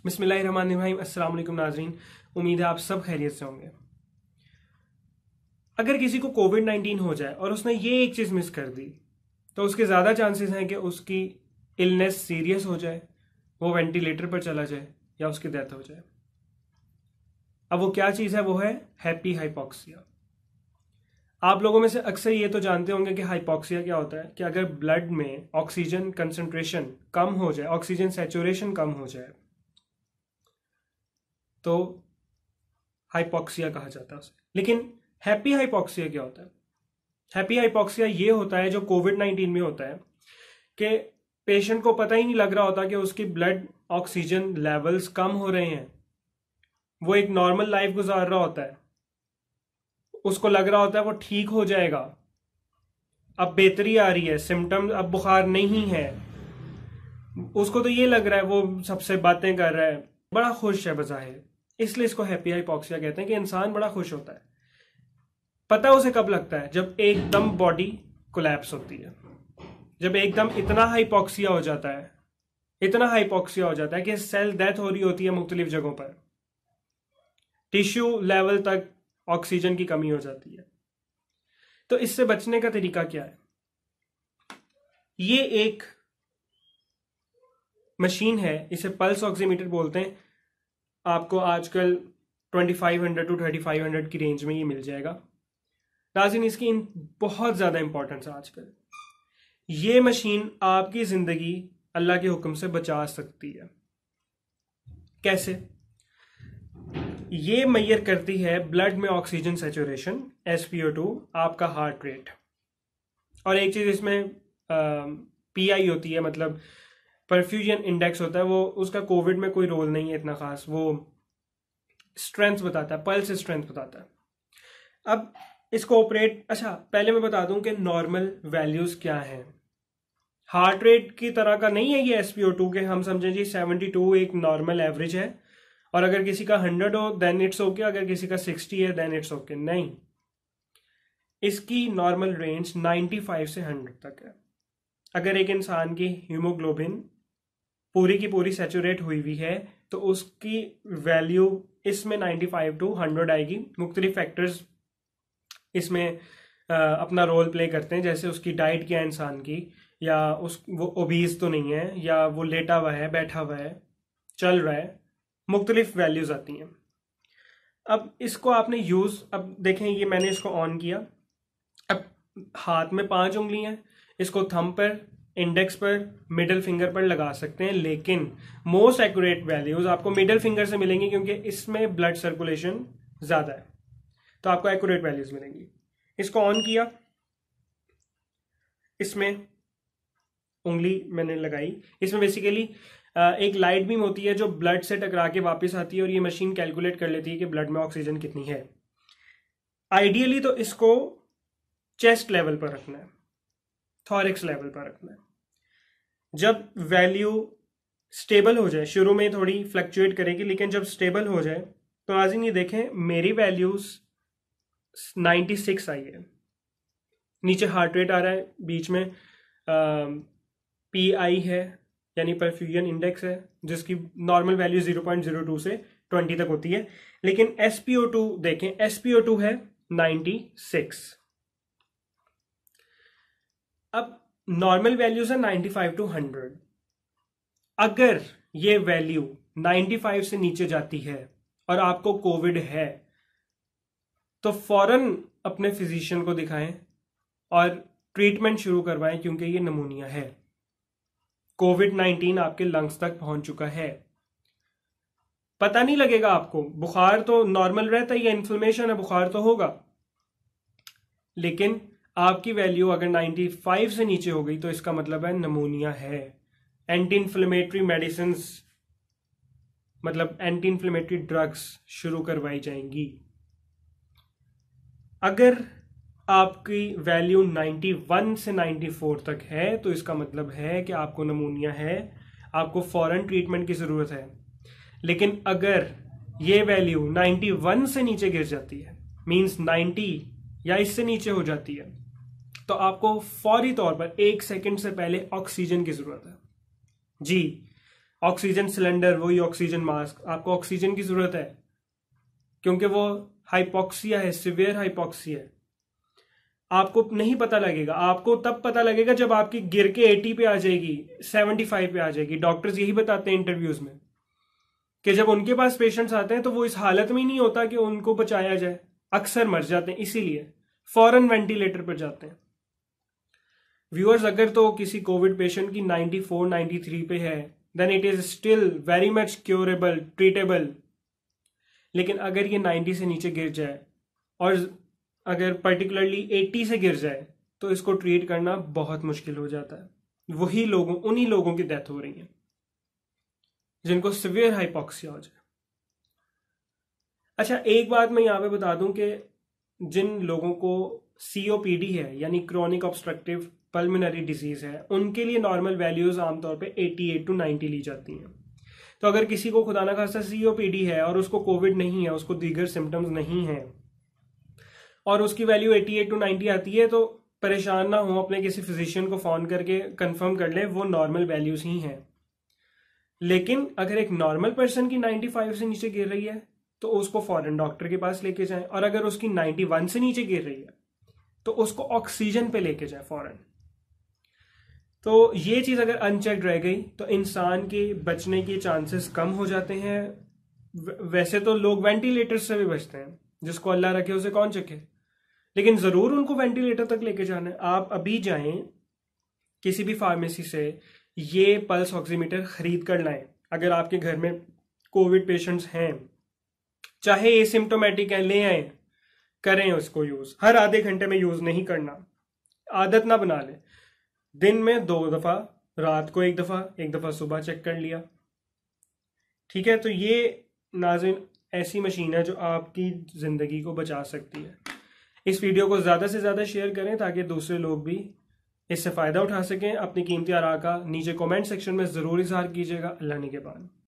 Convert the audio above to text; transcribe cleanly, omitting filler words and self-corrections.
बिस्मिल्लाहिर्रहमानिर्रहीम। अस्सलाम वालेकुम नाजरीन, उम्मीद है आप सब खैरियत से होंगे। अगर किसी को कोविड-19 हो जाए और उसने ये एक चीज़ मिस कर दी तो उसके ज़्यादा चांसेस हैं कि उसकी इलनेस सीरियस हो जाए, वो वेंटिलेटर पर चला जाए या उसकी डेथ हो जाए। अब वो क्या चीज़ है? वो है हैप्पी हाइपॉक्सिया। आप लोगों में से अक्सर ये तो जानते होंगे कि हाइपॉक्सिया क्या होता है, कि अगर ब्लड में ऑक्सीजन कंसंट्रेशन कम हो जाए, ऑक्सीजन सैचुरेशन कम हो जाए तो हाइपॉक्सिया कहा जाता है उसे। लेकिन हैप्पी हाइपॉक्सिया क्या होता है? हैप्पी हाइपॉक्सिया ये होता है जो कोविड-19 में होता है कि पेशेंट को पता ही नहीं लग रहा होता कि उसकी ब्लड ऑक्सीजन लेवल्स कम हो रहे हैं। वो एक नॉर्मल लाइफ गुजार रहा होता है, उसको लग रहा होता है वो ठीक हो जाएगा, अब बेहतरी आ रही है, सिम्टम्स, अब बुखार नहीं है। उसको तो ये लग रहा है वो सबसे बातें कर रहा है, बड़ा खुश है बज़ाहिर, इसलिए इसको हैप्पी हाइपॉक्सिया कहते हैं कि इंसान बड़ा खुश होता है। पता उसे कब लगता है? जब एकदम बॉडी कोलैप्स होती है, जब एकदम इतना हाइपॉक्सिया हो जाता है, इतना हाइपॉक्सिया हो जाता है कि सेल डेथ हो रही होती है मुख्तलिफ जगहों पर, टिश्यू लेवल तक ऑक्सीजन की कमी हो जाती है। तो इससे बचने का तरीका क्या है? ये एक मशीन है, इसे पल्स ऑक्सीमीटर बोलते हैं। आपको आजकल 2500 to 3500 की रेंज में ये मिल जाएगा। नाज़रीन, इसकी बहुत ज़्यादा इंपॉर्टेंस है आजकल। ये मशीन आपकी ज़िंदगी अल्लाह के हुक्म से बचा सकती है। कैसे? ये मेजर करती है ब्लड में ऑक्सीजन सैचुरेशन, SpO2, आपका हार्ट रेट, और एक चीज़ इसमें PI होती है, मतलब परफ्यूजन इंडेक्स होता है। वो उसका कोविड में कोई रोल नहीं है इतना खास, वो स्ट्रेंथ बताता है, पल्स स्ट्रेंथ बताता है। अब इसको अच्छा, पहले मैं बता दूं कि नॉर्मल वैल्यूज क्या हैं। हार्ट रेट की तरह का नहीं है ये SpO2 के हम समझें जी 72 एक नॉर्मल एवरेज है, और अगर किसी का 100 हो देन इट्स ओके, अगर किसी का 60 है देन इट्स ओके। नहीं, इसकी नॉर्मल रेंज 95 से 100 तक है। अगर एक इंसान की हीमोग्लोबिन पूरी की पूरी सैचुरेट हुई हुई है तो उसकी वैल्यू इसमें 95 to 100 आएगी। मुख्तलिफ फैक्टर्स इसमें अपना रोल प्ले करते हैं, जैसे उसकी डाइट क्या है इंसान की, या वो ओबीज तो नहीं है, या वो लेटा हुआ है, बैठा हुआ है, चल रहा है, मुख्तलिफ वैल्यूज आती हैं। अब इसको आपने अब देखें, ये मैंने इसको ऑन किया। अब हाथ में 5 उंगलियां हैं, इसको थंब पर, इंडेक्स पर, मिडिल फिंगर पर लगा सकते हैं, लेकिन मोस्ट एक्यूरेट वैल्यूज आपको मिडिल फिंगर से मिलेंगी क्योंकि इसमें ब्लड सर्कुलेशन ज्यादा है, तो आपको एक्यूरेट वैल्यूज मिलेंगी। इसको ऑन किया, इसमें उंगली मैंने लगाई, इसमें बेसिकली एक लाइट बीम होती है जो ब्लड से टकरा के वापस आती है, और ये मशीन कैलकुलेट कर लेती है कि ब्लड में ऑक्सीजन कितनी है। आइडियली तो इसको चेस्ट लेवल पर रखना है, थॉरिक्स लेवल पर रखना है। जब वैल्यू स्टेबल हो जाए, शुरू में थोड़ी फ्लक्चुएट करेगी, लेकिन जब स्टेबल हो जाए तो आज ये देखें मेरी वैल्यूज 96 आई है, नीचे हार्ट रेट आ रहा है, बीच में PI है यानी परफ्यूजन इंडेक्स है, जिसकी नॉर्मल वैल्यू 0.02 से 20 तक होती है, लेकिन SpO2 देखें, SpO2 है 96। अब नॉर्मल वैल्यूज है 95 to 100। अगर ये वैल्यू 95 से नीचे जाती है और आपको कोविड है तो फौरन अपने फिजिशियन को दिखाएं और ट्रीटमेंट शुरू करवाएं, क्योंकि ये नमूनिया है। कोविड-19 आपके लंग्स तक पहुंच चुका है। पता नहीं लगेगा आपको, बुखार तो नॉर्मल रहता है, या इन्फ्लेमेशन है, बुखार तो होगा, लेकिन आपकी वैल्यू अगर 95 से नीचे हो गई तो इसका मतलब है नमूनिया है। एंटी इन्फ्लेमेटरी मेडिसिन, मतलब एंटी इन्फ्लेमेटरी ड्रग्स शुरू करवाई जाएंगी। अगर आपकी वैल्यू 91 से 94 तक है तो इसका मतलब है कि आपको नमूनिया है, आपको फौरन ट्रीटमेंट की जरूरत है। लेकिन अगर ये वैल्यू 91 से नीचे गिर जाती है, मींस 90 या इससे नीचे हो जाती है, तो आपको फौरी तौर पर 1 सेकंड से पहले ऑक्सीजन की जरूरत है। जी, ऑक्सीजन सिलेंडर, वही ऑक्सीजन मास्क, आपको ऑक्सीजन की जरूरत है क्योंकि वो हाइपोक्सिया है, सिवियर हाइपोक्सिया है। आपको नहीं पता लगेगा, आपको तब पता लगेगा जब आपकी गिर के 80 पे आ जाएगी, 75 पे आ जाएगी। डॉक्टर्स यही बताते हैं इंटरव्यूज में कि जब उनके पास पेशेंट्स आते हैं तो वो इस हालत में ही नहीं होता कि उनको बचाया जाए, अक्सर मर जाते हैं, इसीलिए फौरन वेंटिलेटर पर जाते हैं। व्यूअर्स, अगर तो किसी कोविड पेशेंट की 94 93 पे है then it is still very much curable, treatable. लेकिन अगर ये 90 से नीचे गिर जाए और अगर पर्टिकुलरली 80 से गिर जाए तो इसको ट्रीट करना बहुत मुश्किल हो जाता है। उन्हीं लोगों की डेथ हो रही है जिनको सिवियर हाइपोक्सिया हो जाए। अच्छा, एक बात मैं यहां पे बता दूं कि जिन लोगों को COPD है यानी क्रोनिक ऑब्स्ट्रक्टिव पल्मोनरी डिजीज है, उनके लिए नॉर्मल वैल्यूज आमतौर पे 88 to 90 ली जाती हैं। तो अगर किसी को खुदा ना खास्ता COPD है और उसको कोविड नहीं है, उसको दीगर सिम्टम्स नहीं है और उसकी वैल्यू 88 to 90 आती है, तो परेशान ना हो, अपने किसी फिजिशियन को फोन करके कंफर्म कर ले वो नॉर्मल वैल्यूज ही हैं। लेकिन अगर एक नॉर्मल पर्सन की 95 से नीचे गिर रही है तो उसको फौरन डॉक्टर के पास लेके जाएं, और अगर उसकी 91 से नीचे गिर रही है तो उसको ऑक्सीजन पे लेके जाएं फौरन। तो ये चीज अगर अनचेक्ड रह गई तो इंसान के बचने के चांसेस कम हो जाते हैं। वैसे तो लोग वेंटिलेटर से भी बचते हैं, जिसको अल्लाह रखे उसे कौन चखे, लेकिन जरूर उनको वेंटिलेटर तक लेके जाना है। आप अभी जाएं किसी भी फार्मेसी से, ये पल्स ऑक्सीमीटर खरीद कर लाएं। अगर आपके घर में कोविड पेशेंट्स हैं, चाहे एसिम्टोमेटिक है, ले आए, करें उसको यूज। हर आधे घंटे में यूज नहीं करना, आदत ना बना लें। दिन में 2 दफा, रात को 1 दफा, 1 दफा सुबह चेक कर लिया, ठीक है। तो ये नाज़रीन ऐसी मशीन है जो आपकी जिंदगी को बचा सकती है। इस वीडियो को ज्यादा से ज्यादा शेयर करें ताकि दूसरे लोग भी इससे फायदा उठा सकें। अपनी कीमती आरा का नीचे कमेंट सेक्शन में जरूर इजहार कीजिएगा। अल्लाह ने के बाद।